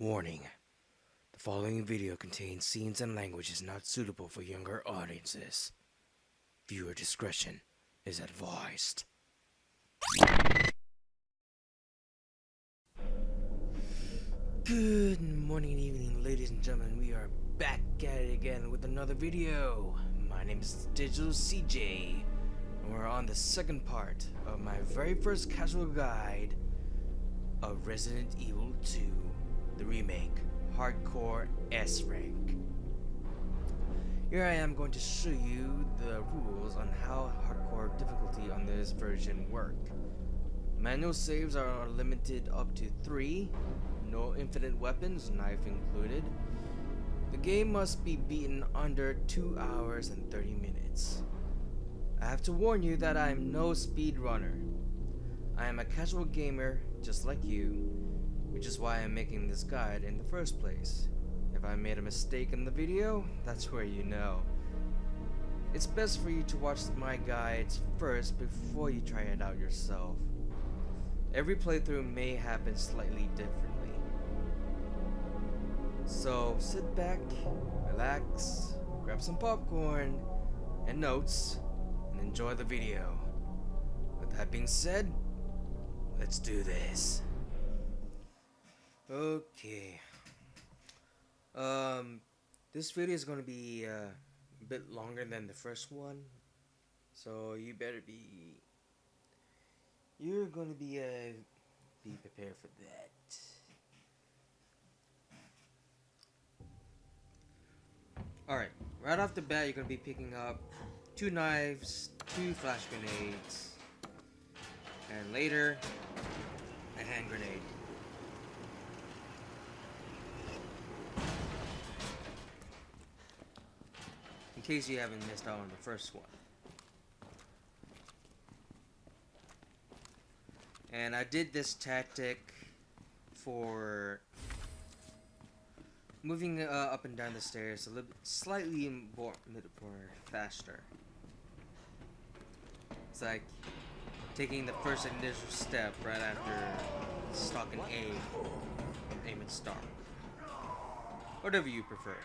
Warning: the following video contains scenes and languages not suitable for younger audiences. Viewer discretion is advised. Good morning and evening, ladies and gentlemen. We are back at it again with another video. My name is Digital CJ, and we're on the second part of my very first casual guide of Resident Evil 2, the remake, Hardcore S rank. Here I am going to show you the rules on how hardcore difficulty on this version work. Manual saves are limited up to 3, no infinite weapons, knife included. The game must be beaten under 2 hours and 30 minutes. I have to warn you that I am no speedrunner. I am a casual gamer just like you, which is why I'm making this guide in the first place. If I made a mistake in the video, that's where you know. It's best for you to watch my guides first before you try it out yourself. Every playthrough may happen slightly differently. So sit back, relax, grab some popcorn and notes, and enjoy the video. With that being said, let's do this. Okay. This video is going to be a bit longer than the first one, so you're going to be prepared for that. Alright, right off the bat, you're going to be picking up 2 knives, 2 flash grenades, and later, a hand grenade. In case you haven't missed out on the first one. And I did this tactic for moving up and down the stairs a little bit, slightly more faster. It's like taking the first initial step right after stock and aim and start. Whatever you prefer.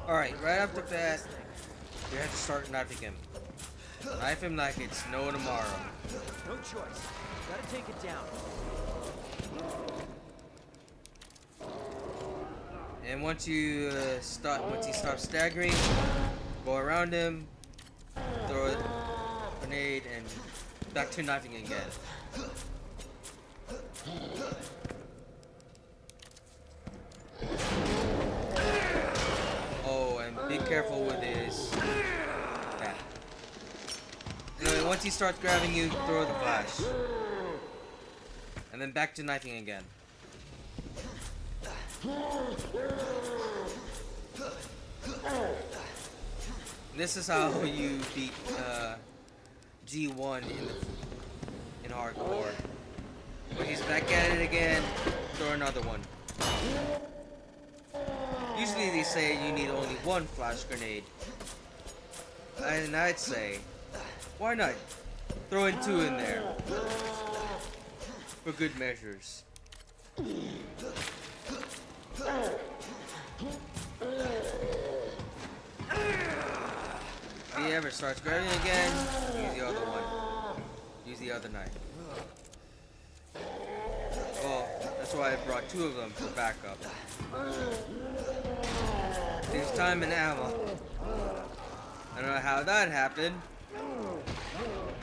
Alright, right after that, you have to start knifing him. Knife him like it's no tomorrow. No choice. Gotta take it down. And once he starts staggering, go around him, throw a grenade, and back to knifing again. Be careful with his back. Anyway, once he starts grabbing you, throw the flash. And then back to knifing again. This is how you beat G1 in hardcore. When he's back at it again, throw another one. Usually they say you need only 1 flash grenade. And I'd say, why not throw in 2 in there? For good measures. If he ever starts grabbing again, use the other one. Use the other knife. Well, that's why I brought 2 of them for backup. Saves time and ammo. I don't know how that happened.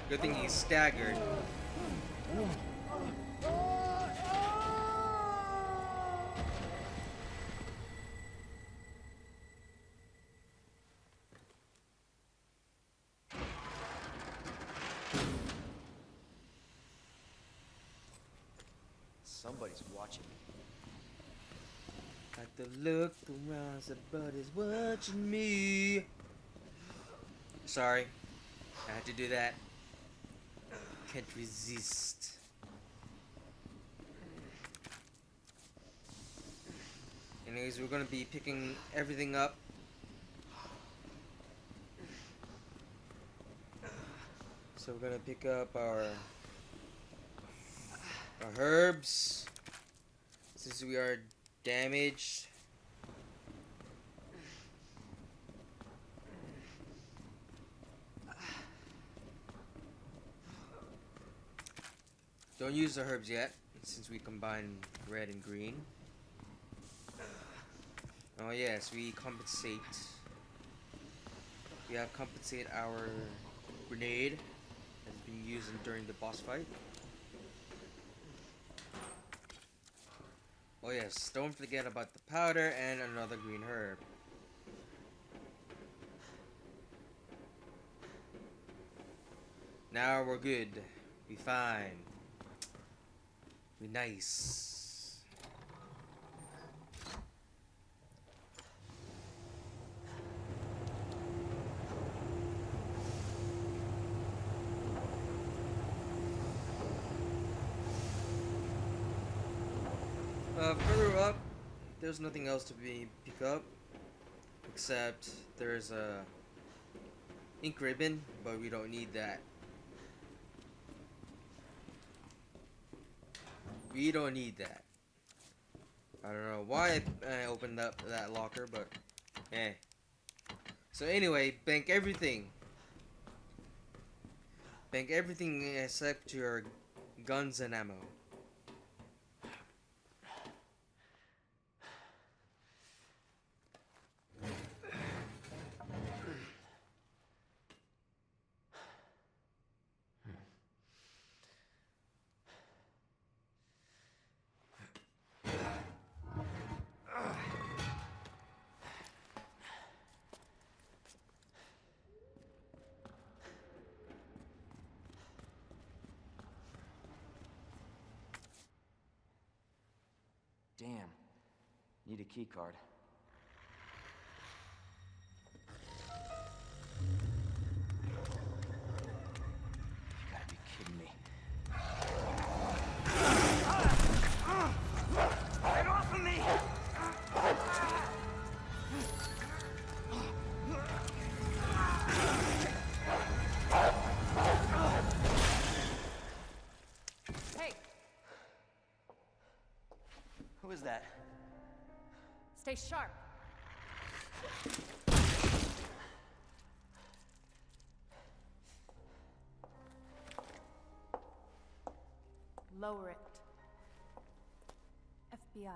Good thing he's staggered. Somebody's watching. Like to look around, somebody's watching me. Sorry, I had to do that. Can't resist. Anyways, we're gonna be picking everything up. So we're gonna pick up our herbs since we are damaged. Don't use the herbs yet since we combine red and green. Oh yes, we compensate. We have compensate our grenade that's been used during the boss fight. Oh yes, don't forget about the powder and another green herb. Now we're good. We fine. We nice. Further up, there's nothing else to pick up, except there's a ink ribbon, but we don't need that. We don't need that. I don't know why I opened up that locker, but eh. So anyway, bank everything. Bank everything except your guns and ammo. Damn. Need a key card. You gotta be kidding me. Get off of me! Hey, Who is that? stay sharp. Lower it. FBI.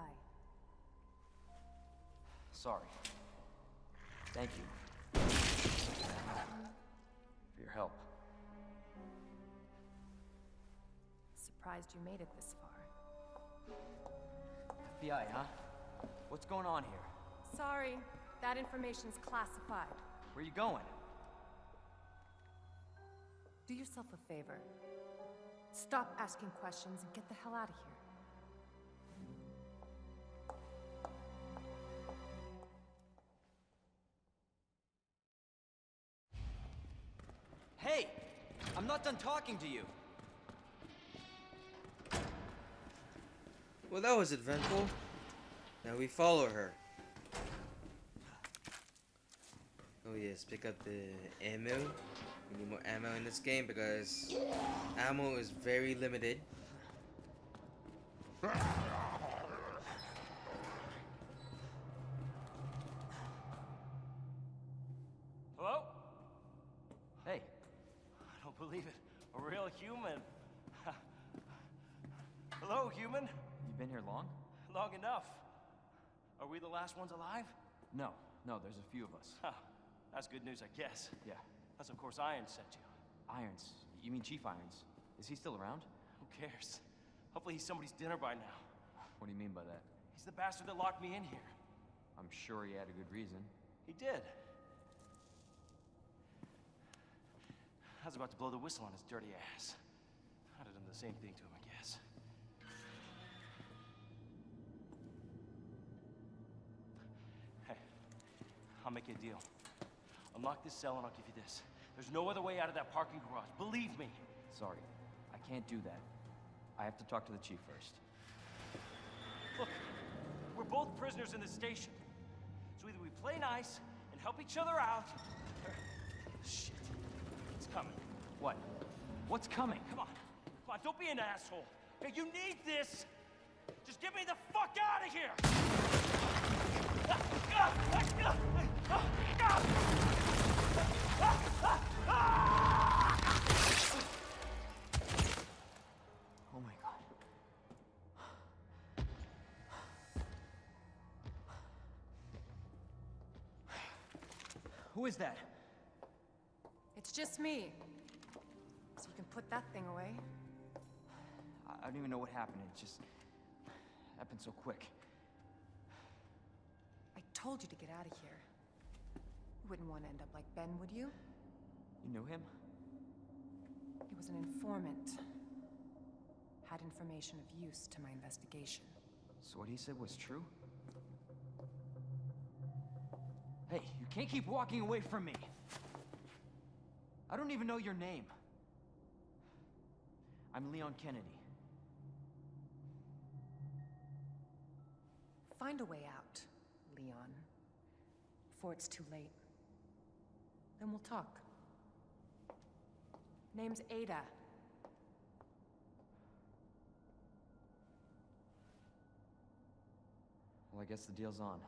Sorry. Thank you. For your help. Surprised you made it this far. FBI, huh? What's going on here? Sorry, that information's classified. Where you going? Do yourself a favor. Stop asking questions and get the hell out of here. Hey! I'm not done talking to you! Well, that was eventful. Now we follow her. Oh yes, pick up the ammo. We need more ammo in this game because ammo is very limited. Hello? Hey. I don't believe it. A real human. Hello, human. You been here long? Long enough. Are we the last ones alive? No, there's a few of us. Huh. That's good news, I guess. Yeah. That's of course Irons sent you. Irons? You mean Chief Irons? Is he still around? Who cares? Hopefully he's somebody's dinner by now. What do you mean by that? He's the bastard that locked me in here. I'm sure he had a good reason. He did. I was about to blow the whistle on his dirty ass. I'd have done the same thing to him, I guess. I'll make you a deal. Unlock this cell and I'll give you this. There's no other way out of that parking garage. Believe me. Sorry, I can't do that. I have to talk to the chief first. Look, we're both prisoners in this station. So either we play nice and help each other out, or... Shit. It's coming. What? What's coming? Come on. Come on, don't be an asshole. Hey, you need this. Just get me the fuck out of here! Oh my god. Who is that? It's just me. So you can put that thing away. I don't even know what happened. It just happened so quick. I told you to get out of here. You wouldn't want to end up like Ben, would you? You knew him? He was an informant. Had information of use to my investigation. So what he said was true? Hey, you can't keep walking away from me. I don't even know your name. I'm Leon Kennedy. Find a way out, Leon. Before it's too late. Then we'll talk. Name's Ada. Well, I guess the deal's on.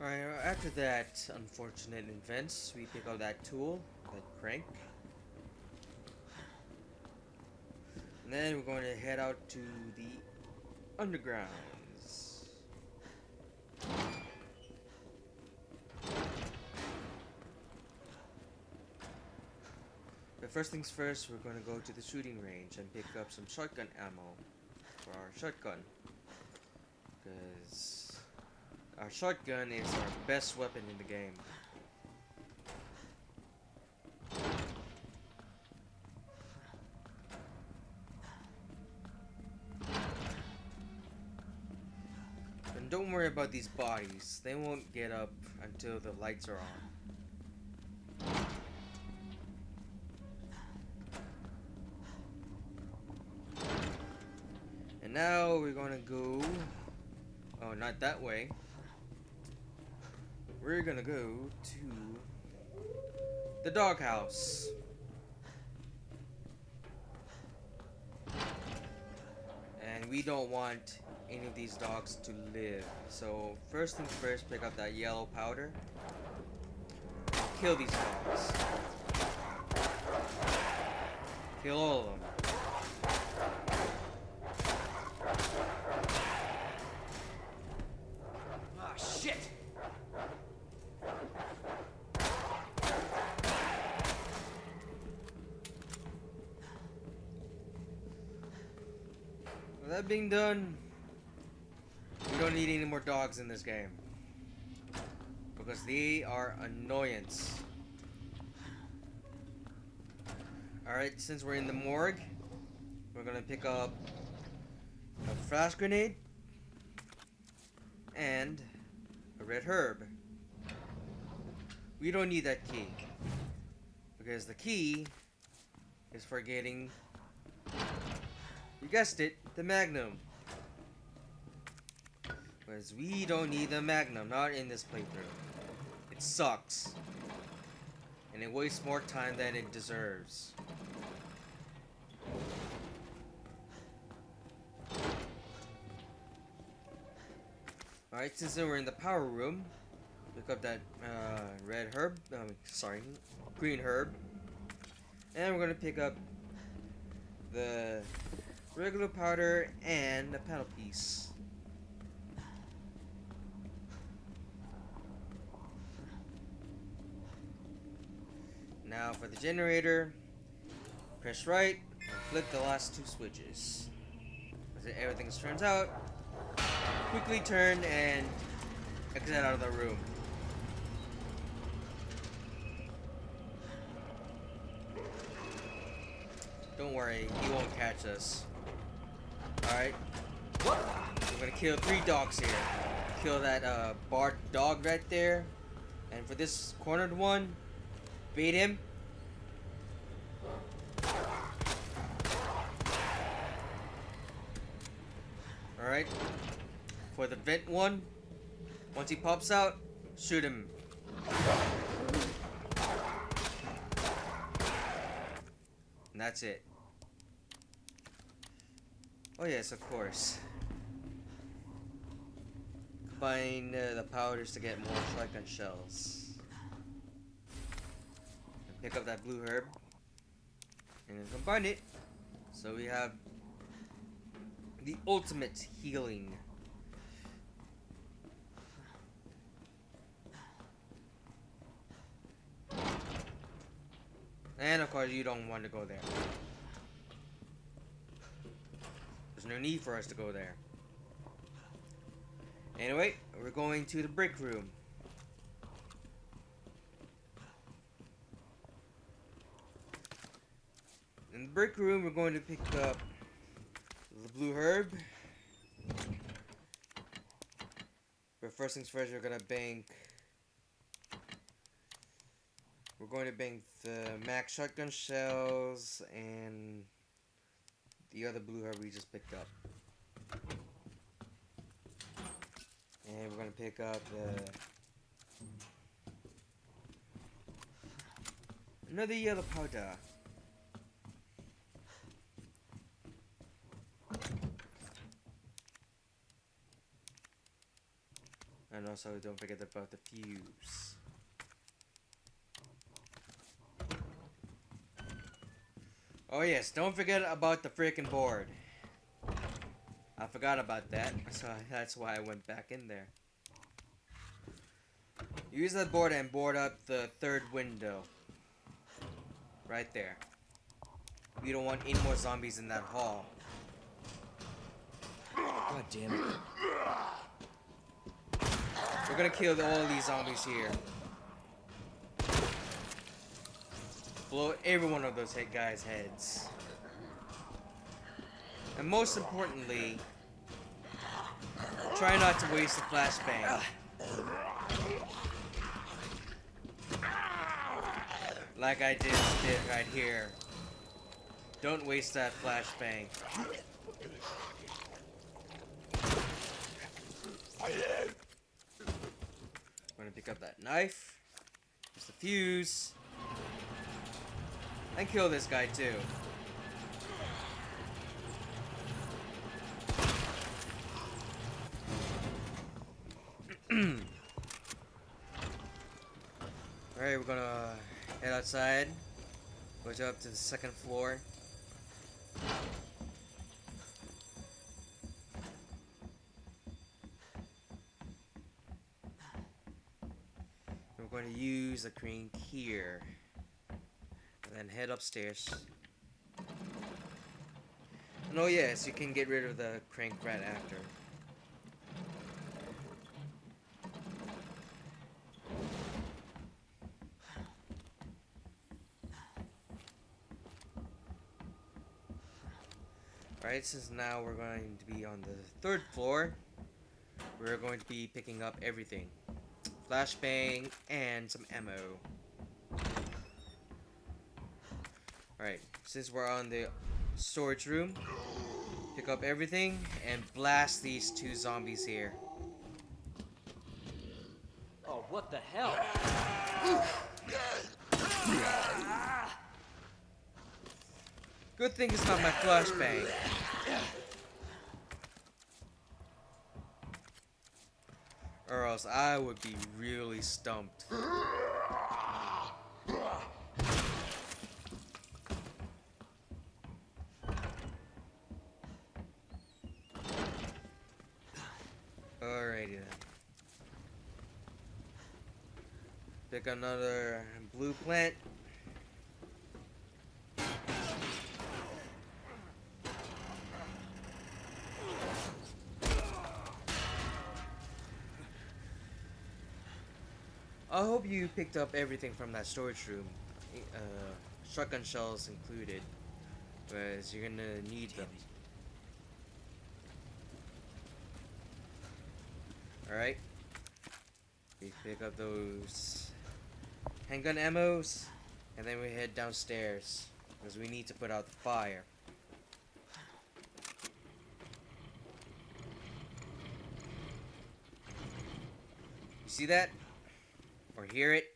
Alright, after that unfortunate events, we pick up that tool, that crank. And then we're going to head out to the undergrounds. But first things first, we're going to go to the shooting range and pick up some shotgun ammo for our shotgun. Because our shotgun is our best weapon in the game. And don't worry about these bodies. They won't get up until the lights are on. And now we're gonna go... Oh, not that way. We're gonna go to the doghouse. And we don't want any of these dogs to live. So first things first, pick up that yellow powder. Kill these dogs. Kill all of them. Ah, shit! With that being done, we don't need any more dogs in this game. Because they are annoyance. Alright, since we're in the morgue, we're gonna pick up a flash grenade and a red herb. We don't need that key. Because the key is for getting, you guessed it, the Magnum. Because we don't need the Magnum, not in this playthrough. It sucks. And it wastes more time than it deserves. Alright, since we're in the power room, pick up that red herb, green herb. And we're gonna pick up the regular powder and the panel piece. Now for the generator, press right and flip the last two switches. As everything turns out, quickly turn and exit out of the room. Don't worry, he won't catch us. Alright. gonna kill 3 dogs here. Kill that barred dog right there. And for this cornered one, bait him. Alright. For the vent one, once he pops out, shoot him. And that's it. Oh yes, of course. Combine the powders to get more shotgun shells. Pick up that blue herb. And then combine it. So we have the ultimate healing. And of course you don't want to go there. There's no need for us to go there. Anyway, we're going to the break room. In the break room, we're going to pick up the blue herb. But first things first, we're going to bank the max shotgun shells and the other blue herb we just picked up. And we're gonna pick up another yellow powder. And also don't forget about the fuse. Oh yes, don't forget about the freaking board. I forgot about that, so that's why I went back in there. Use that board and board up the 3rd window. Right there. We don't want any more zombies in that hall. God damn it. We're gonna kill all these zombies here. Blow every one of those guys' heads. And most importantly, try not to waste the flashbang. Like I did right here. Don't waste that flashbang. I'm gonna pick up that knife. Use the fuse. And kill this guy too. Alright, we're gonna head outside. Go up to the 2nd floor. We're going to use the crane here. And then head upstairs. And oh yes, you can get rid of the crank right after. Alright, since now we're going to be on the 3rd floor, we're going to be picking up everything. Flashbang and some ammo. Alright, since we're on the storage room, pick up everything and blast these 2 zombies here. Oh, what the hell? Good thing it's not my flashbang. Or else I would be really stumped. Alrighty then. Pick another blue plant. I hope you picked up everything from that storage room. Shotgun shells included. Because you're gonna need them. Alright. We pick up those handgun ammos, and then we head downstairs because we need to put out the fire. You see that? Or hear it?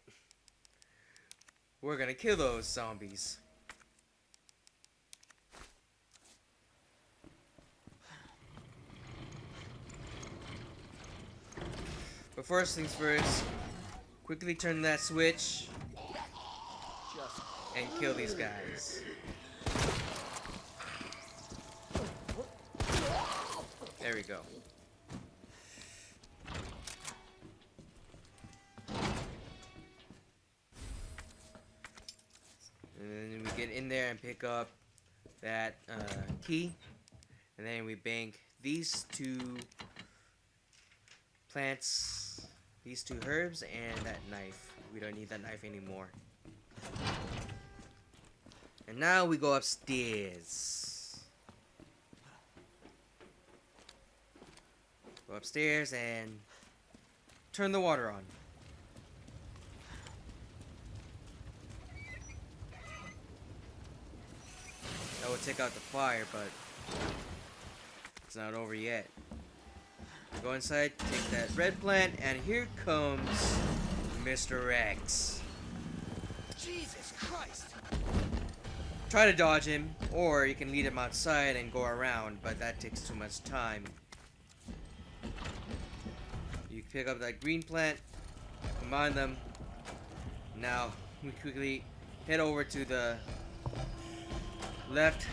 We're gonna kill those zombies. But first things first, quickly turn that switch and kill these guys. There we go. And then we get in there and pick up that key, and then we bank these two plants, these two herbs, and that knife. We don't need that knife anymore. And now we go upstairs. Go upstairs and turn the water on. That will take out the fire, but it's not over yet. Go inside, take that red plant, and here comes Mr. X. Jesus Christ! Try to dodge him, or you can lead him outside and go around, but that takes too much time. You pick up that green plant, combine them. Now, we quickly head over to the left.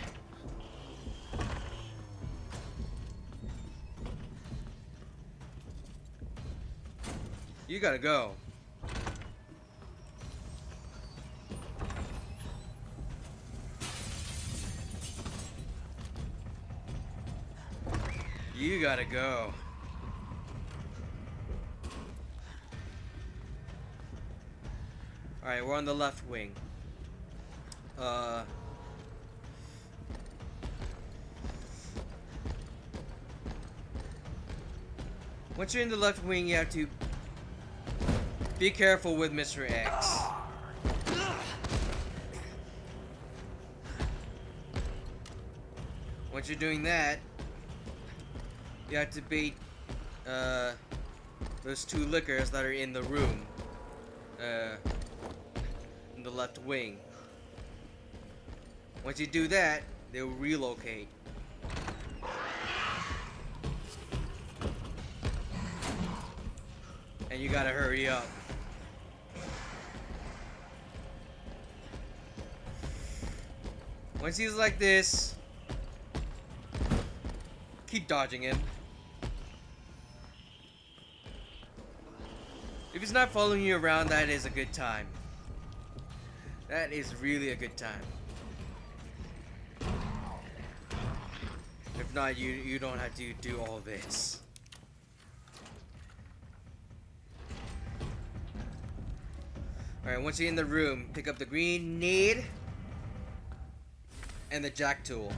You gotta go. You gotta go. Alright, we're on the left wing. Once you're in the left wing, you have to be careful with Mr. X. Once you're doing that, you have to bait those two lickers that are in the room, in the left wing. Once you do that, they'll relocate. And you gotta hurry up. Once he's like this, keep dodging him. If he's not following you around, that is a good time. That is really a good time. If not, you don't have to do all this. Alright, once you're in the room, pick up the green nade and the jack tool.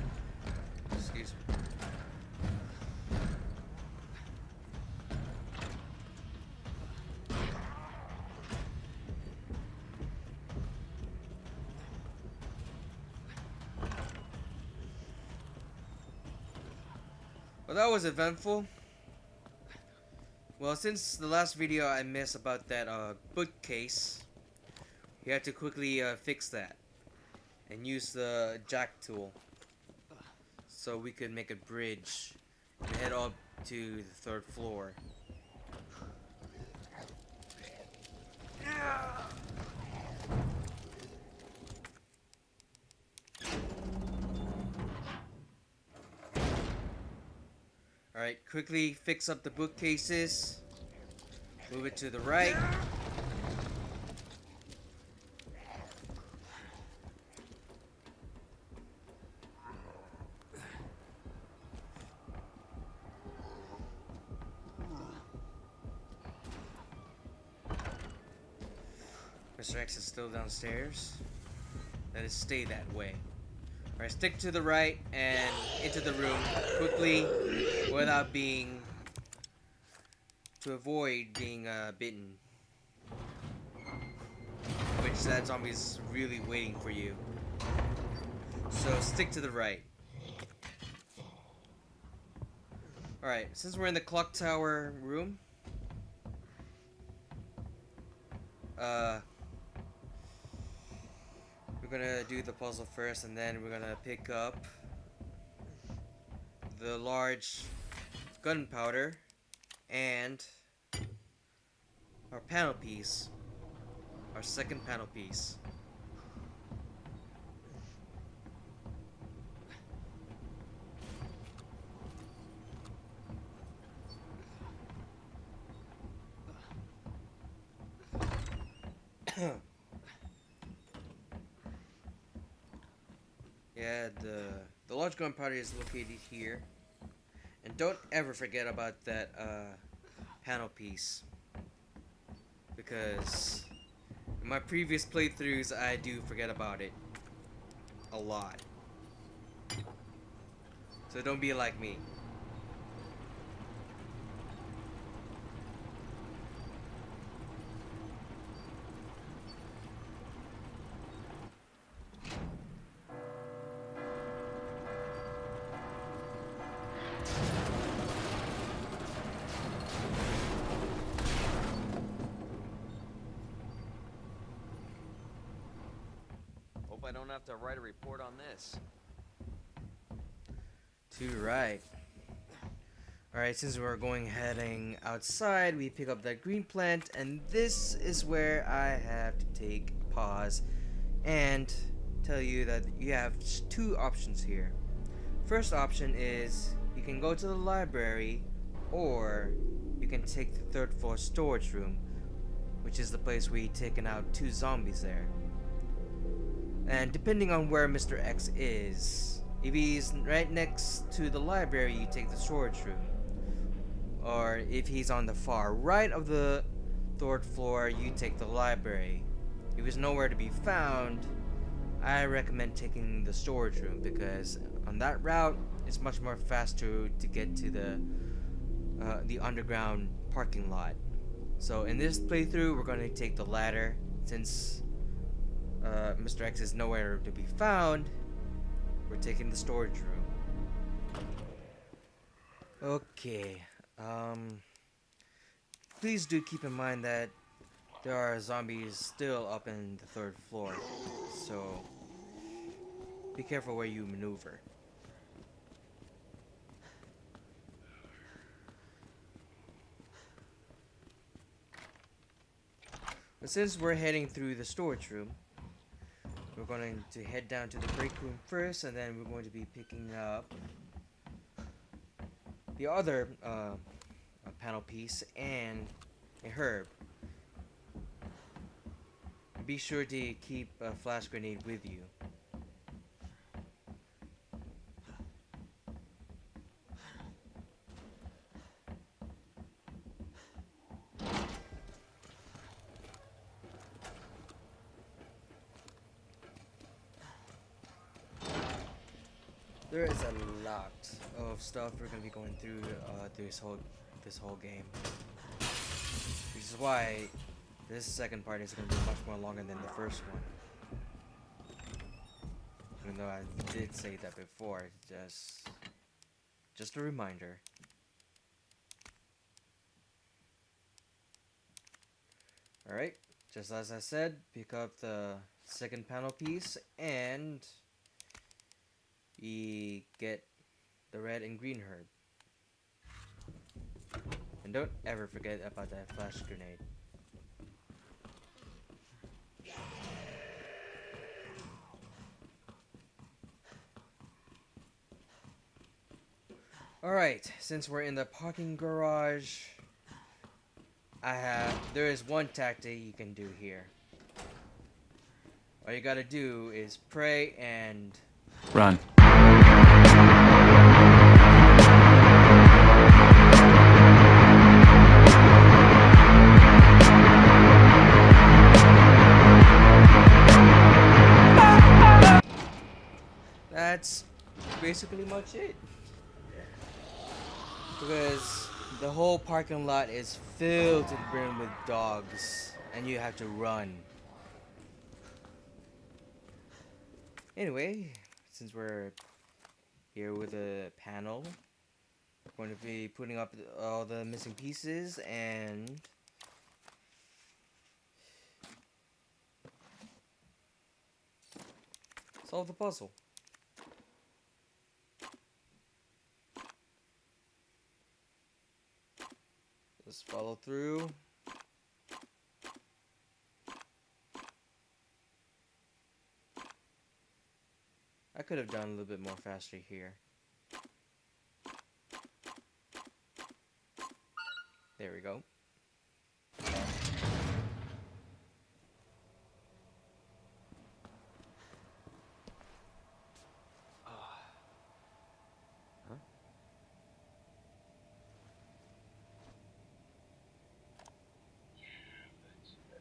Excuse me. Well, that was eventful. Well, since the last video I missed about that bookcase, you have to quickly fix that and use the jack tool so we could make a bridge and head up to the 3rd floor. Alright, quickly fix up the bookcases. Move it to the right. Mr. X is still downstairs. Let it stay that way. Alright, stick to the right and into the room quickly without being to avoid being bitten. Which that zombie's really waiting for you. So stick to the right. Alright, since we're in the clock tower room, we're gonna do the puzzle first, and then we're gonna pick up the large gunpowder and our panel piece, our second panel piece. Yeah, the large gunpowder is located here, and don't ever forget about that panel piece, because in my previous playthroughs I do forget about it a lot. So don't be like me. Hope I don't have to write a report on this. Too right. Alright, since we're heading outside, we pick up that green plant, and this is where I have to take a pause and tell you that you have two options here. First option is you can go to the library, or you can take the third floor storage room, which is the place where you've taken out 2 zombies there. And depending on where Mr. X is, if he's right next to the library, you take the storage room. Or if he's on the far right of the third floor, you take the library. If he's nowhere to be found, I recommend taking the storage room, because on that route, it's much more faster to get to the underground parking lot. So in this playthrough, we're going to take the ladder, since Mr. X is nowhere to be found. We're taking the storage room. Okay. Please do keep in mind that there are zombies still up in the 3rd floor, so be careful where you maneuver. But since we're heading through the storage room, we're going to head down to the break room first, and then we're going to be picking up the other panel piece and a herb. Be sure to keep a flash grenade with you. There is a lot of stuff we're gonna be going through this whole game, which is why this second part is gonna be much more longer than the first one. Even though I did say that before, just a reminder. All right, just as I said, pick up the second panel piece and we get the red and green herb. And don't ever forget about that flash grenade. Alright, since we're in the parking garage, there is one tactic you can do here. All you gotta do is pray and run. that's basically much it. Because The whole parking lot is filled to the brim with dogs, and you have to run. Anyway, since we're here with a panel, we're going to be putting up all the missing pieces and solve the puzzle. Just follow through. I could have done a little bit more faster here. There we go.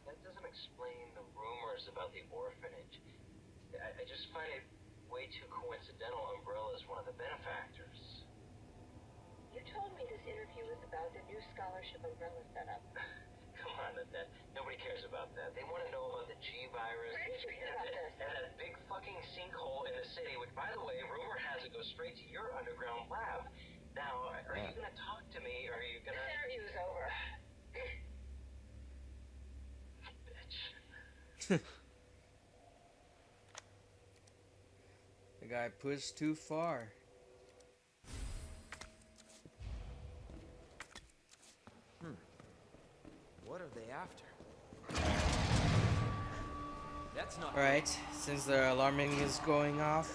That doesn't explain the rumors about the orphanage. I just find it way too coincidental Umbrella's one of the benefactors. You told me this interview was about the new scholarship Umbrella set up. Come on, Annette. Nobody cares about that. They want to know about the G virus We're curious about this. and that big fucking sinkhole in the city, which, by the way, rumor has it goes straight to your underground lab. Now, are you going to talk to me, or are you going This to... interview's over. Bitch. The guy pushed too far. What are they after? That's not Alright, since the alarming is going off,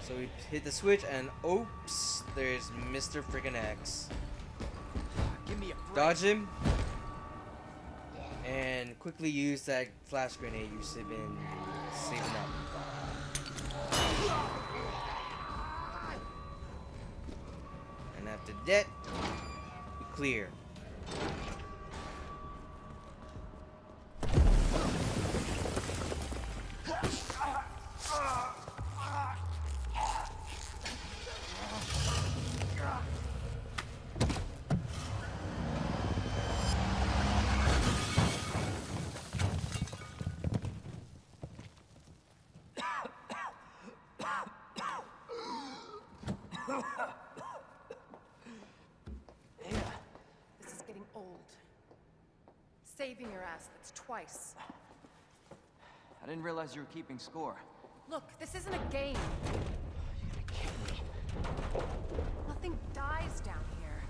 so we hit the switch and oops, there's Mr. Freaking X. Give me a break. Dodge him and quickly use that flash grenade you've been saving up. And after that, we clear. This is getting old. Saving your ass, that's twice. I didn't realize you were keeping score. Look, this isn't a game. You gotta kill me. Nothing dies down here.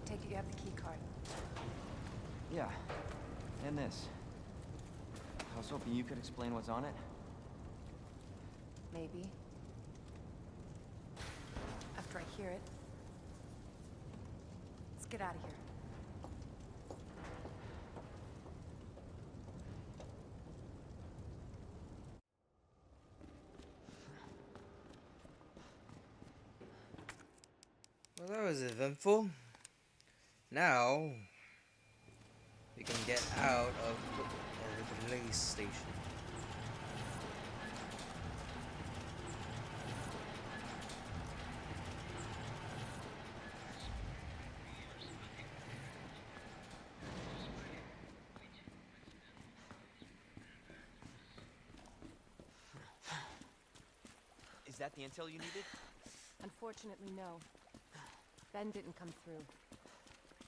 Take it you have the key card. Yeah, and this. I was hoping you could explain what's on it. Maybe. After I hear it. Let's get out of here. Well, that was eventful. Now we can get out of the police station. Is that the intel you needed? Unfortunately, no. Ben didn't come through.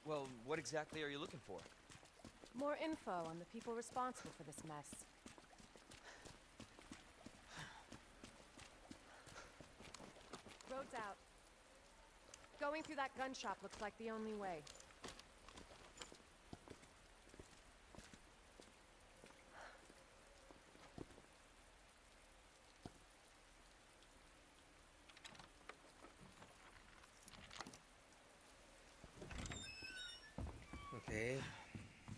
Well, what exactly are you looking for? More info on the people responsible for this mess. Road's out. Going through that gun shop looks like the only way. Okay,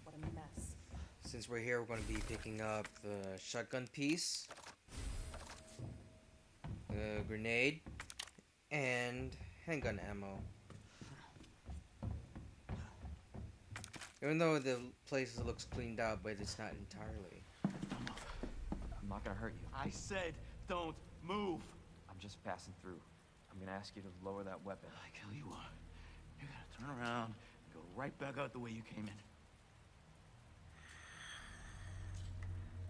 What a mess. since we're here, we're going to be picking up the shotgun piece, the grenade, and handgun ammo. Even though the place looks cleaned out, but it's not entirely. I'm not gonna hurt you. I said don't move. I'm just passing through. I'm gonna ask you to lower that weapon. I tell you what, you gotta turn around and go right back out the way you came in.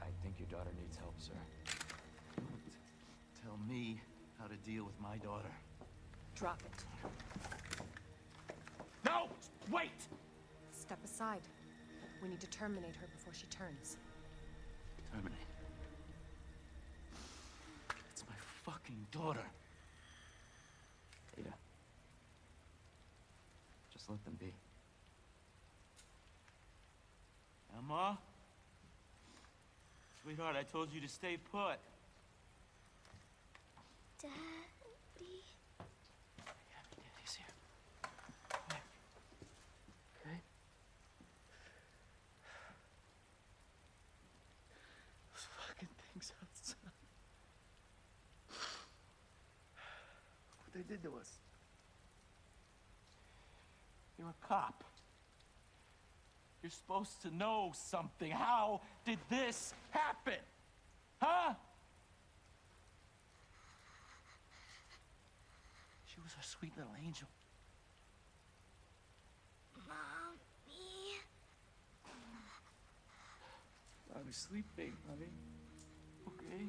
I think your daughter needs help, sir. Don't tell me how to deal with my daughter. Drop it. No! Wait! Step aside. We need to terminate her before she turns. Terminate. It's my fucking daughter. Ada. Just let them be. Emma? Sweetheart, I told you to stay put. Daddy. He's here. Okay. Those fucking things outside. What they did to us. You're a cop. You're supposed to know something. How did this happen? Huh? She was our sweet little angel. Mommy. I'm sleeping, honey. Okay?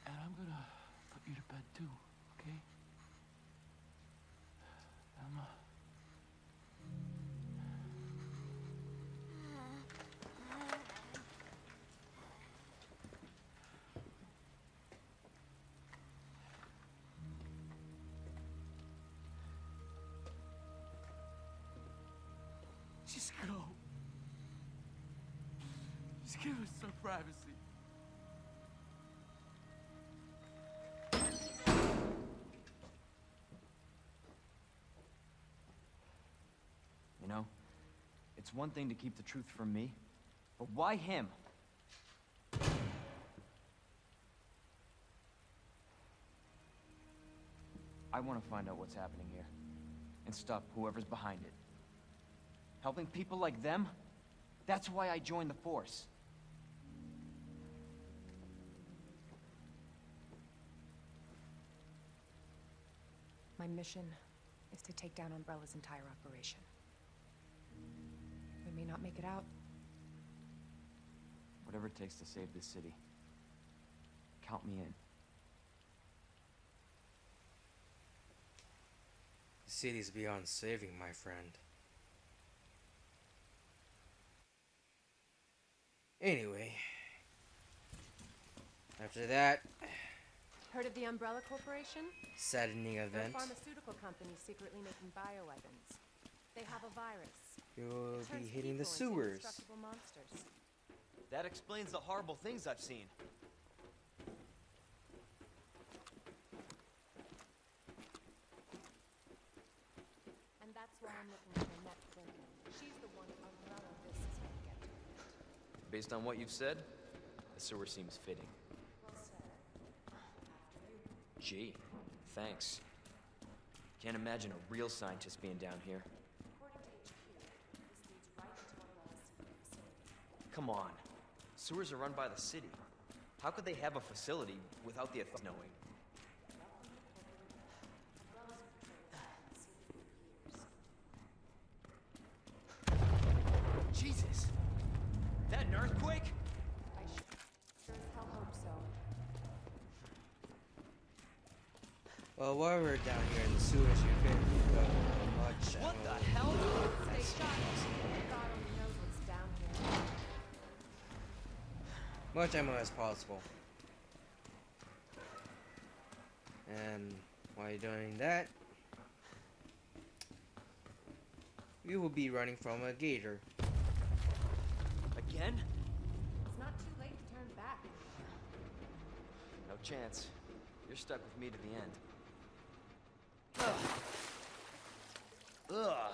And I'm gonna put you to bed too, okay? Emma. Just go. Just give us some privacy. You know, it's one thing to keep the truth from me, but why him? I want to find out what's happening here and stop whoever's behind it. Helping people like them? That's why I joined the force. My mission is to take down Umbrella's entire operation. We may not make it out. Whatever it takes to save this city. Count me in. The city's beyond saving, my friend. Anyway, after that Heard of the Umbrella Corporation? saddening They're a event, pharmaceutical company secretly making bioweapons. They have a virus. you will It turns be hitting the people into sewers. indestructible monsters. That explains the horrible things I've seen. And that's why I'm looking for Annette Clinton. She's the one Umbrella this is going to get to. Based on what you've said, the sewer seems fitting. Gee, thanks. Can't imagine a real scientist being down here. According to HQ, this leads right into Umbrella's facility. Come on. Sewers are run by the city. How could they have a facility without the authorities knowing? Jesus! That an earthquake? I sure as hell hope so. Well, while we're down here in the sewers, you can much What ammo. the hell? Stay sharp. God only knows what's down here. Much ammo as possible. And while you're doing that, we will be running from a gator. Again? It's not too late to turn back. No chance. You're stuck with me to the end. Ugh. Ugh.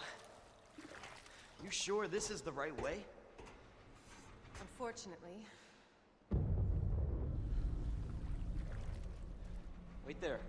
You sure this is the right way? Unfortunately. Wait there.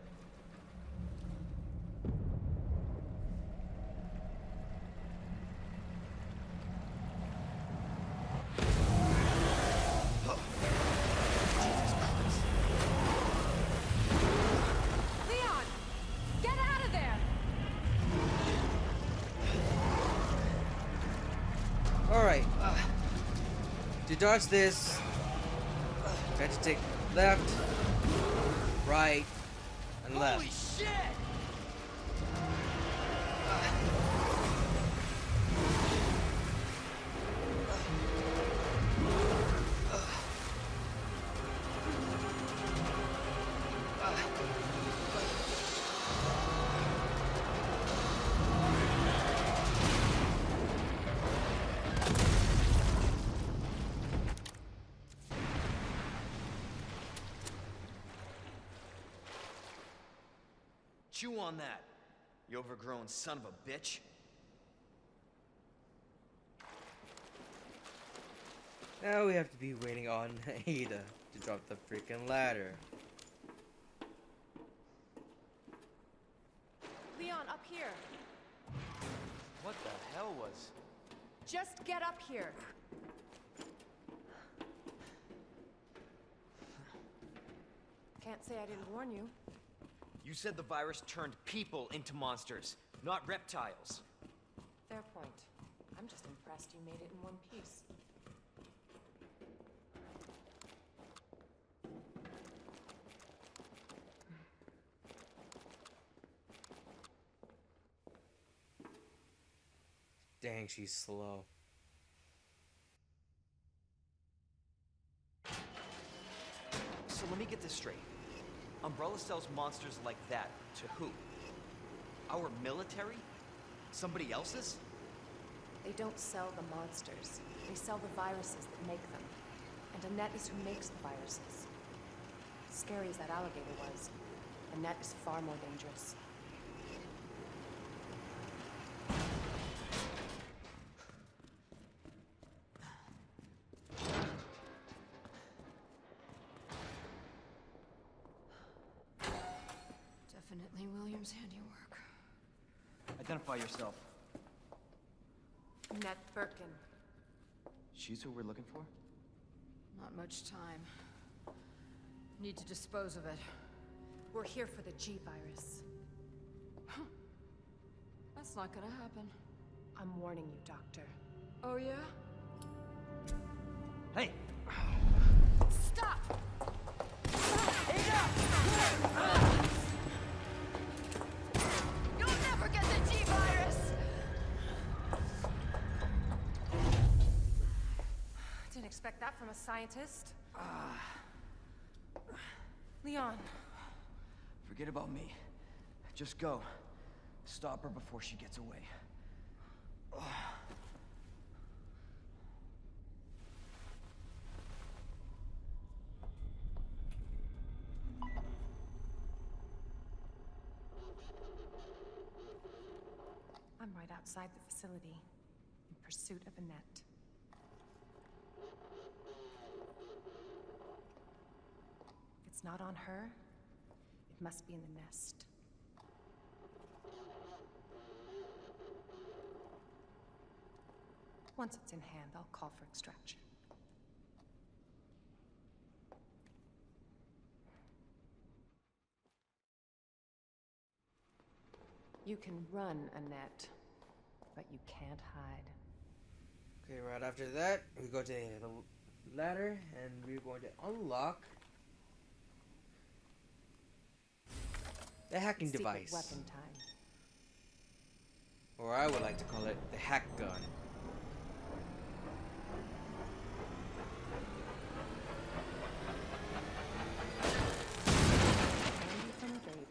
To dodge this, I have to take left, right, and left. Holy shit! Chew on that, you overgrown son of a bitch. Now we have to be waiting on Ada to drop the freaking ladder. Leon, up here. What the hell was... Just get up here. Can't say I didn't warn you. You said the virus turned people into monsters, not reptiles. Fair point. I'm just impressed you made it in one piece. Dang, she's slow. So let me get this straight. Umbrella sells monsters like that to who? Our military? Somebody else's? They don't sell the monsters. They sell the viruses that make them. And Annette is who makes the viruses. Scary as that alligator was, Annette is far more dangerous. Definitely William's handiwork. Identify yourself. Annette Birkin. She's who we're looking for? Not much time. Need to dispose of it. We're here for the G virus. That's not gonna happen. I'm warning you, Doctor. Oh yeah? Hey! Stop! You'll never get the G virus! Didn't expect that from a scientist. Leon. Forget about me. Just go. Stop her before she gets away. I'm right outside the facility, in pursuit of Annette. If it's not on her, it must be in the nest. Once it's in hand, I'll call for extraction. You can run, Annette, but you can't hide. Okay, right after that, we go to the ladder and we're going to unlock the hacking Secret device. weapon time. Or I would like to call it the hack gun. Candy from a baby.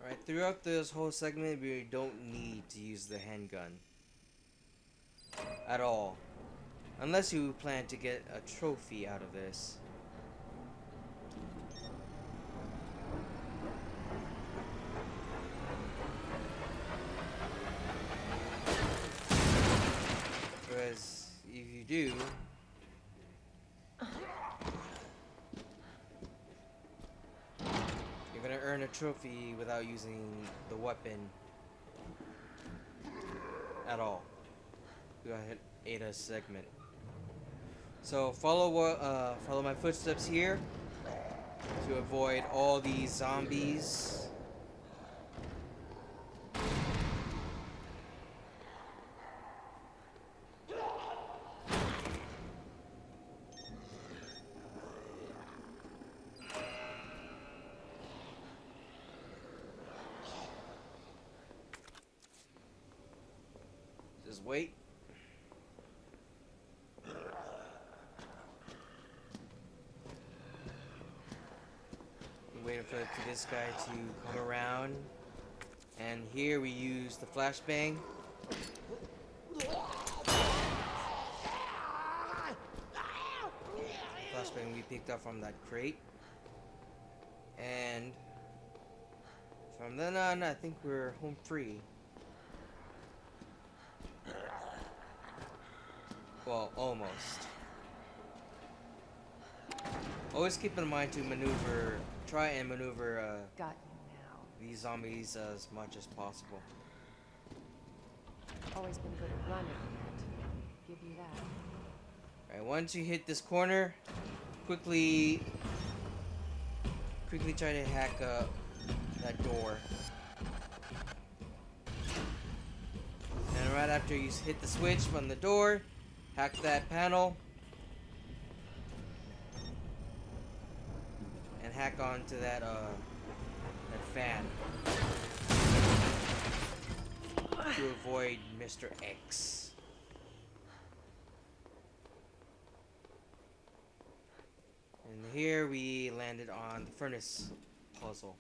Alright, throughout this whole segment, we don't need to use the handgun. At all. Unless you plan to get a trophy out of this. Whereas, if you do, you're gonna earn a trophy without using the weapon at all. Go ahead, Ada's segment. So follow my footsteps here to avoid all these zombies. wait. I'm waiting for this guy to come around. And here we use the flashbang. Flashbang we picked up from that crate. And from then on, I think we're home free. Well, almost. Always keep in mind to try and maneuver Got you now. these zombies as much as possible. Always been good at running, Annette. Give you that. Alright, once you hit this corner, quickly try to hack that door. And right after you hit the switch from the door, hack that panel. And hack onto that fan. To avoid Mr. X. And here we landed on the furnace puzzle.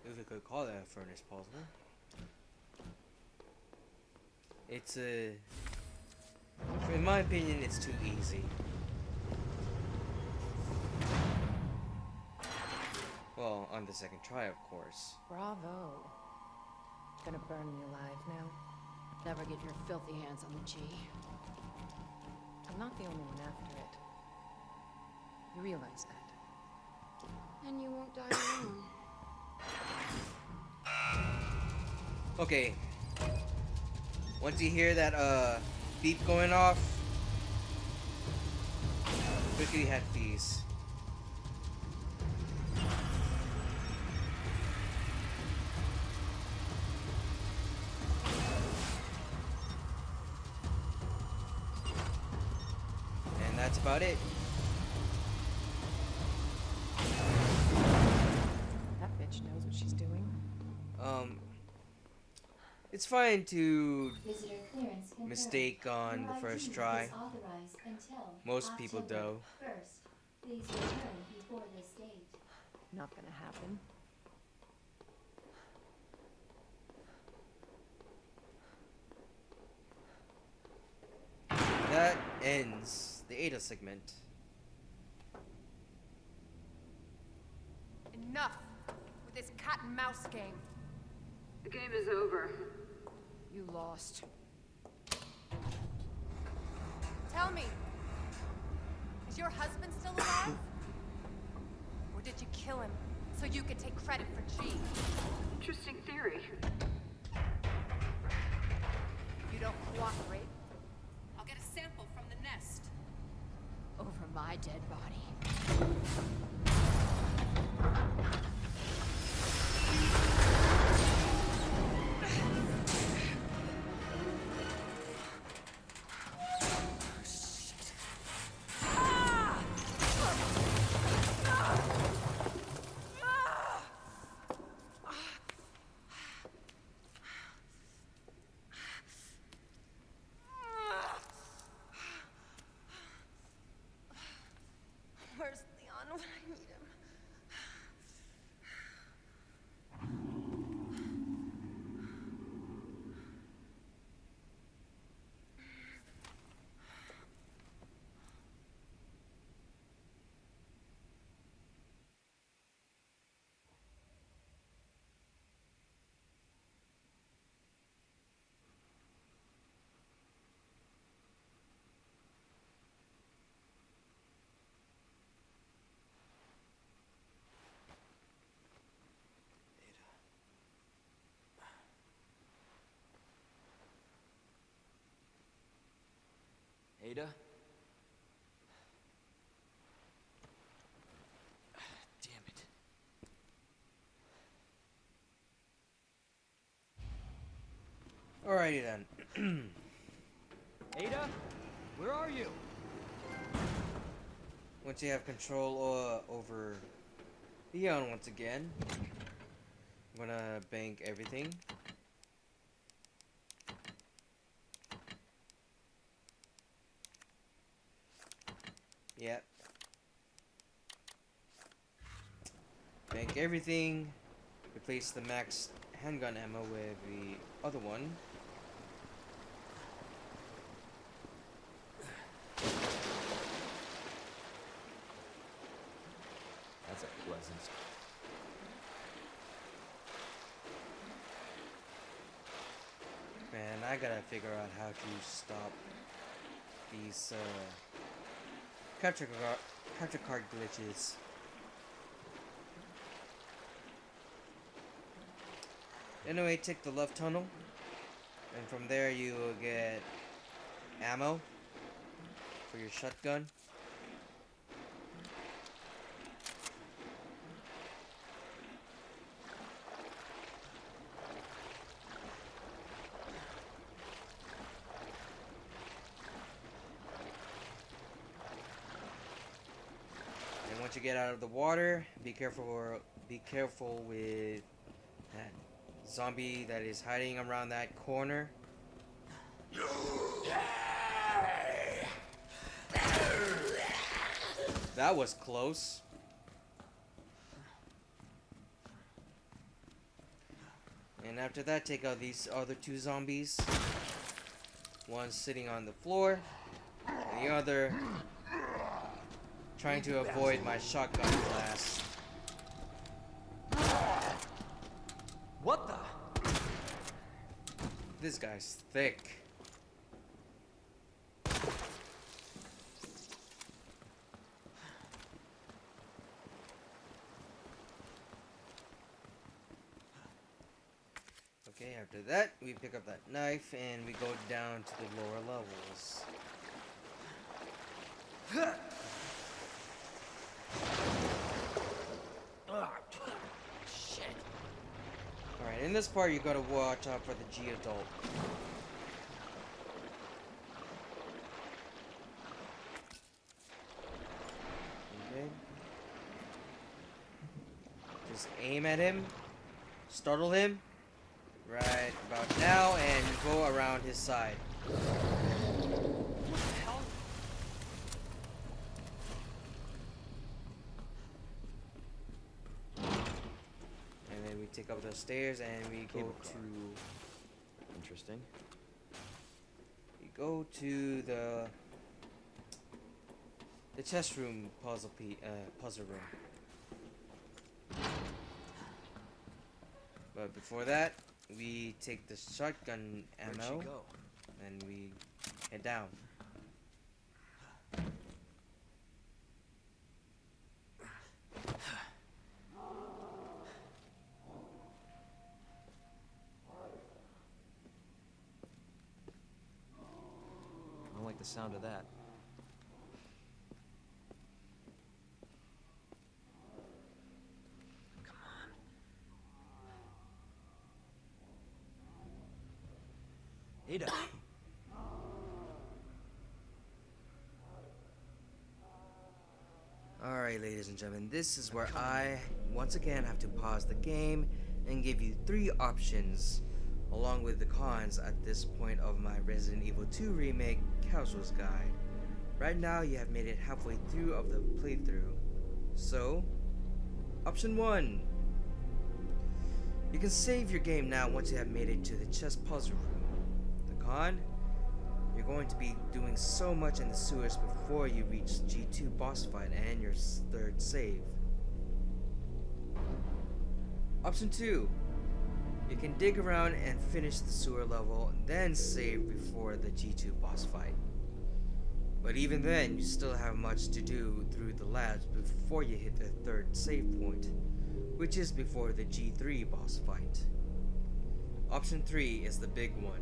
If we could call that a furnace puzzle. It's in my opinion, it's too easy. Well, on the second try, of course. Bravo. Gonna burn me alive now. Never get your filthy hands on the G. I'm not the only one after it. You realize that? And you won't die alone. Okay. Once you hear that beep going off, quickly hack these. And that's about it. That bitch knows what she's doing. It's fine to Visitor clearance confirmed. mistake on Your the first ID try. is authorized until Most people October do. 1st. Please return before this date. Not gonna happen. That ends the Ada segment. Enough with this cat and mouse game. The game is over. You lost. Tell me, is your husband still alive? Or did you kill him so you could take credit for G? Interesting theory. If you don't cooperate, I'll get a sample from the nest. Over my dead body. where's Leon when I need him? Ada? Damn it. Alrighty then. Ada, where are you? Once you have control over Leon once again, I'm gonna bank everything. Yep. Bank everything. Replace the max handgun ammo with the other one. That's a pleasant. Man, I gotta figure out how to stop these capture card glitches. Anyway, take the left tunnel, and from there you will get ammo for your shotgun. And once you get out of the water, be careful with that zombie that is hiding around that corner. That was close. And after that, take out these other two zombies. One sitting on the floor, and the other trying to avoid my shotgun blast. What the? This guy's thick. Okay, after that, we pick up that knife and we go down to the lower levels. Shit. Alright, in this part, you gotta watch out for the G adult. Okay. Just aim at him, startle him, right about now, and go around his side. We take up the stairs and we go to. Interesting. We go to the chest room puzzle room. But before that, we take the shotgun ammo and we head down. I don't like the sound of that. Come on. Ada. Alright, ladies and gentlemen, this is where I once again have to pause the game and give you 3 options along with the cons at this point of my Resident Evil 2 Remake Casual's Guide. Right now you have made it halfway through of the playthrough. So, option 1. You can save your game now once you have made it to the chest puzzle room. The con? You're going to be doing so much in the sewers before you reach G2 boss fight and your 3rd save. Option 2. You can dig around and finish the sewer level, then save before the G2 boss fight. But even then, you still have much to do through the labs before you hit the 3rd save point, which is before the G3 boss fight. Option 3 is the big one.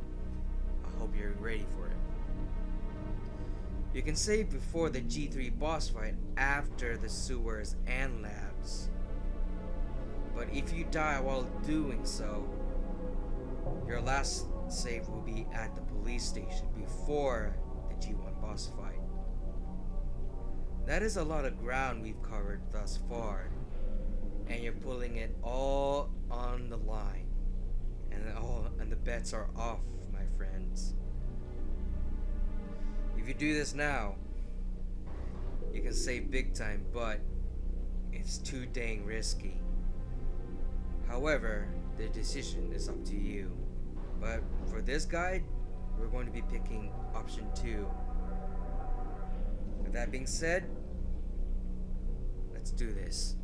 I hope you're ready for it. You can save before the G3 boss fight after the sewers and labs. But if you die while doing so, your last save will be at the police station before the G1 boss fight. That is a lot of ground we've covered thus far, and you're pulling it all on the line, and the bets are off, my friends. If you do this now, you can save big time, but it's too dang risky. However, the decision is up to you. But for this guide, we're going to be picking option 2. With that being said, let's do this.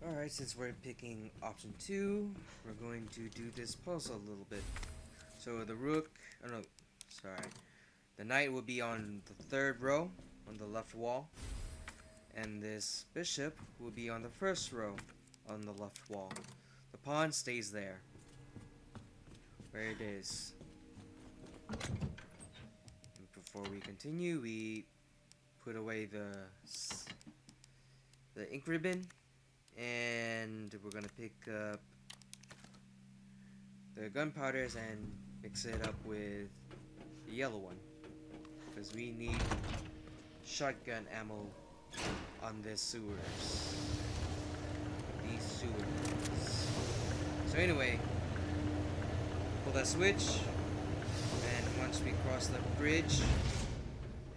Alright, since we're picking option 2, we're going to do this puzzle a little bit. So the rook, the knight will be on the 3rd row on the left wall, and this bishop will be on the 1st row on the left wall. The pawn stays there, where it is. And before we continue, we put away the ink ribbon, and we're gonna pick up the gunpowders and mix it up with the yellow one, because we need shotgun ammo on this sewers. These sewers. So anyway, pull that switch, and once we cross the bridge,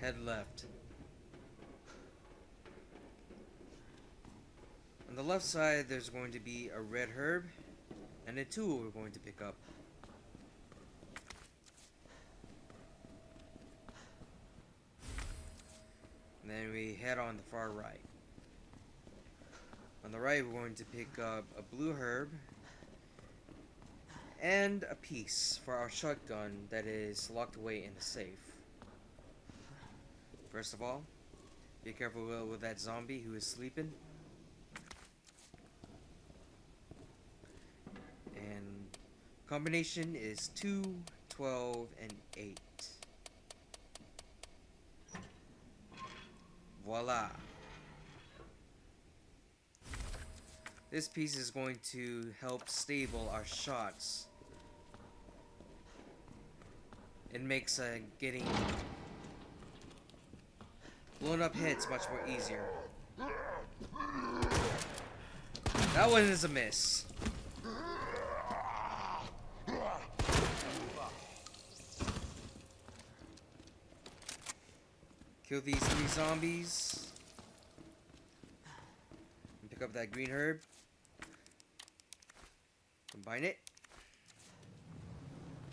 head left. On the left side, there's going to be a red herb and a tool we're going to pick up. And then we head on the far right. On the right, we're going to pick up a blue herb and a piece for our shotgun that is locked away in the safe. First of all, be careful with that zombie who is sleeping. And combination is 2, 12, and 8. Voila! This piece is going to help stable our shots. It makes getting blown up hits much more easier. That one is a miss. Kill these 3 zombies. And pick up that green herb. Combine it.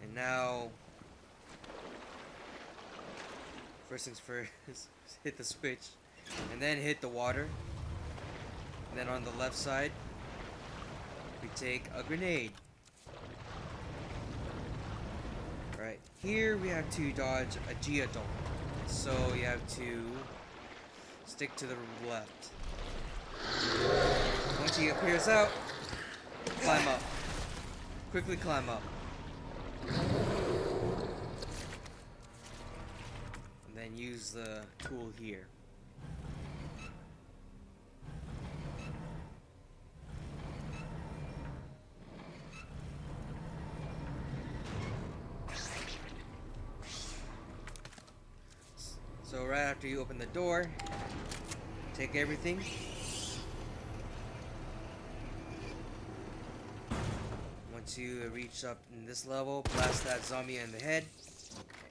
And now, first things first, hit the switch. And then hit the water. And then on the left side, we take a grenade. Right here we have to dodge a geoduck. So you have to stick to the left. Once he appears out, climb up. Quickly climb up. And then use the tool here. So right after you open the door, take everything. Once you reach up in this level, blast that zombie in the head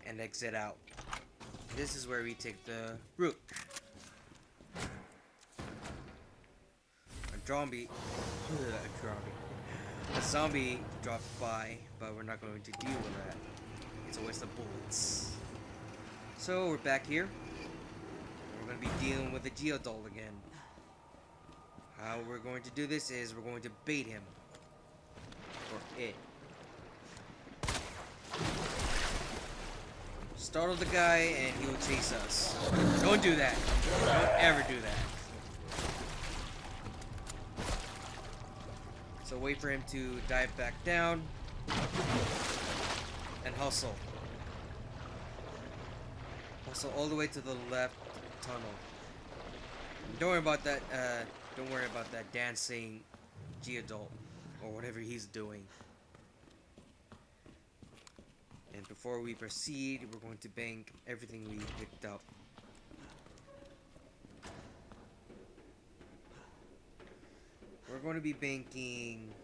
and exit out. This is where we take the rook. A zombie dropped by, but we're not going to deal with that. It's a waste of bullets. So we're back here. We're going to be dealing with the geoduck again. How we're going to do this is we're going to bait him. Or it. Startle the guy and he will chase us. Don't do that. Don't ever do that. So wait for him to dive back down and hustle. Hustle all the way to the left tunnel. Don't worry about that. Don't worry about that dancing G adult, or whatever he's doing. And before we proceed, we're going to bank everything we picked up. We're going to be banking,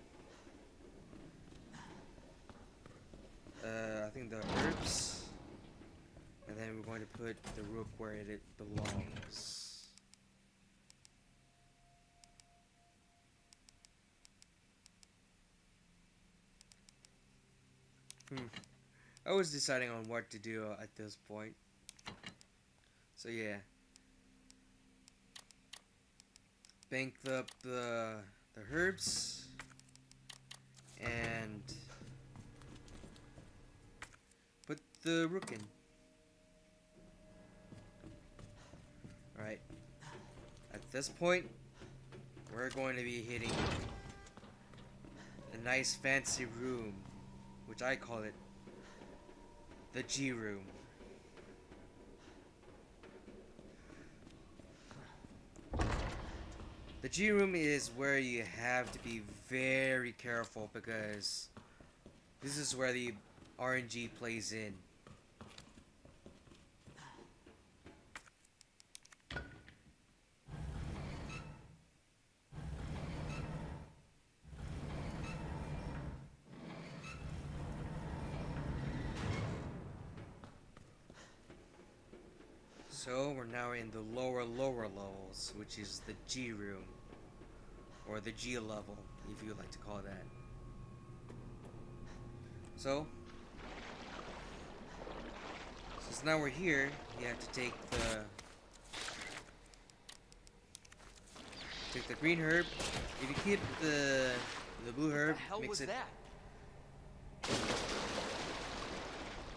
I think the herbs, and then we're going to put the rook where it belongs. I was deciding on what to do at this point. So yeah. Banked up the herbs and put the rook in. Alright. At this point, we're going to be hitting a nice fancy room, which I call it the G room. The G room is where you have to be very careful because this is where the RNG plays in. So we're now in the lower levels, which is the G room, or the G level, if you like to call that. So, since now we're here, you have to take the green herb. If you keep the blue herb, What the hell mix was it. that?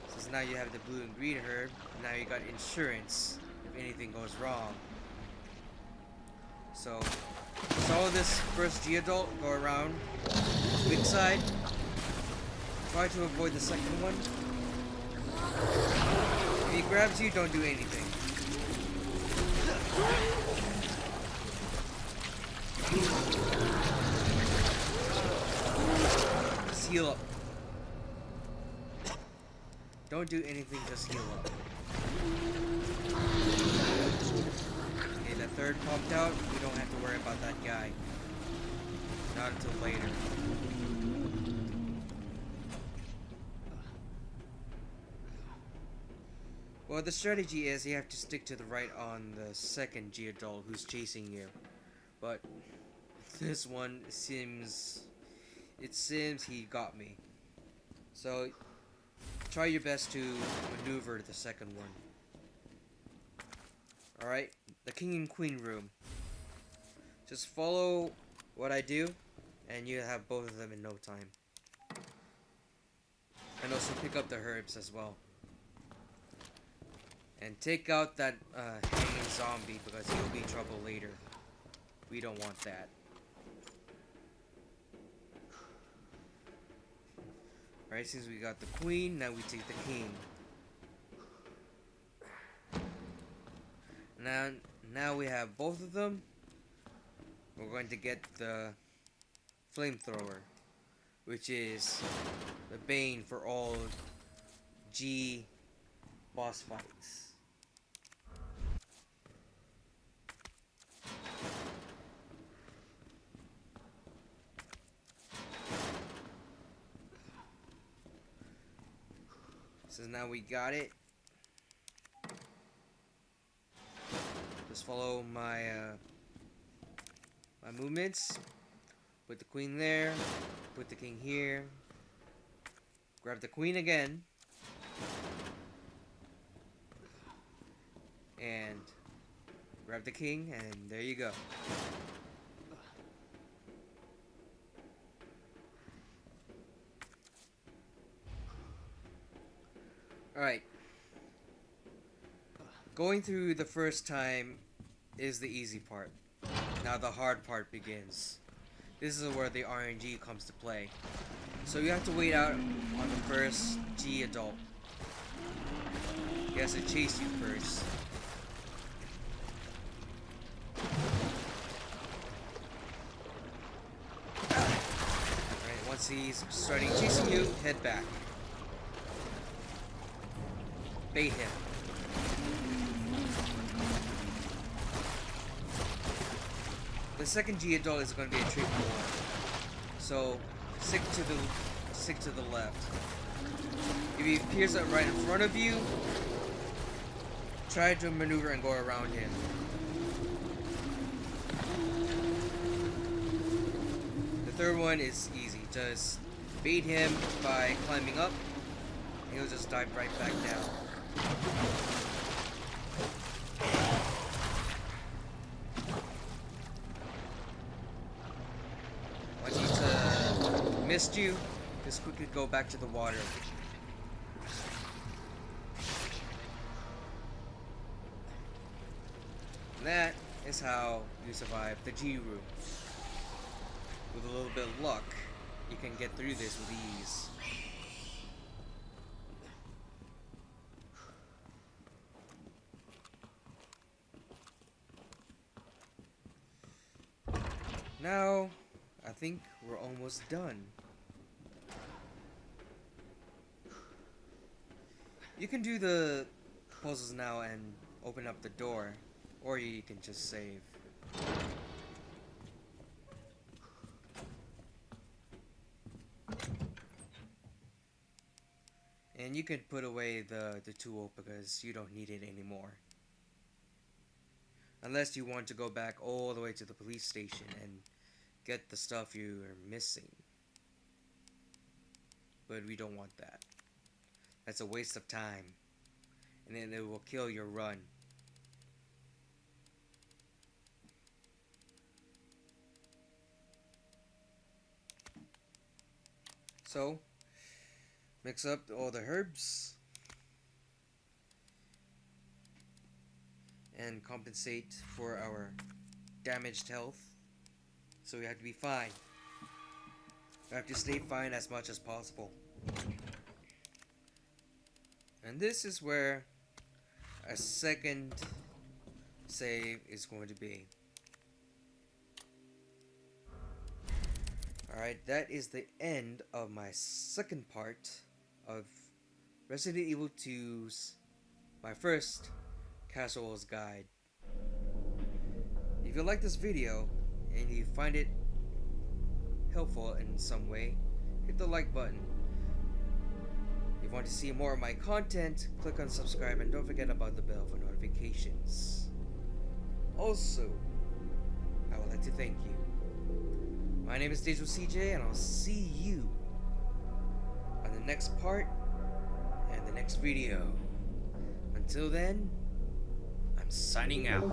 Since now you have the blue and green herb, now you got insurance if anything goes wrong. So follow this first G adult, go around big side. Try to avoid the second one. If he grabs you, don't do anything. Just heal up. Don't do anything, just heal up. Okay, the third pumped out, we don't have to worry about that guy. Not until later. Well, the strategy is you have to stick to the right on the second G adult who's chasing you. But this one seems he got me. So try your best to maneuver the second one. Alright, the king and queen room. Just follow what I do, and you have both of them in no time. And also pick up the herbs as well. And take out that hanging zombie because he'll be in trouble later. We don't want that. Alright, since we got the queen, now we take the king. Now we have both of them. We're going to get the flamethrower, which is the bane for all G boss fights. So now we got it. Just follow my my movements. Put the queen there. Put the king here. Grab the queen again. And grab the king, and there you go. Alright. Going through the first time is the easy part. Now the hard part begins. This is where the RNG comes to play. So you have to wait out on the first G adult. He has to chase you first. Once he's starting chasing you, head back. Bait him. The second Geodol is going to be a tricky one, so stick to the left. If he appears right in front of you, try to maneuver and go around him. The third one is easy. Just bait him by climbing up, and he'll just dive right back down. Once he's missed you, just quickly go back to the water. And that is how you survive the G room. With a little bit of luck, you can get through this with ease. Now, I think we're almost done. You can do the puzzles now and open up the door, or you can just save. And you can put away the tool because you don't need it anymore. Unless you want to go back all the way to the police station and get the stuff you are missing. But we don't want that. That's a waste of time. And then it will kill your run. So, mix up all the herbs and compensate for our damaged health. So we have to be fine. We have to stay fine as much as possible. And this is where a second save is going to be. Alright, that is the end of my second part of Resident Evil 2's, my first Casual's Guide. If you like this video and you find it helpful in some way, hit the like button. If you want to see more of my content, click on subscribe and don't forget about the bell for notifications. Also, I would like to thank you. My name is Dejo CJ, and I'll see you on the next part and the next video. Until then, I'm signing out.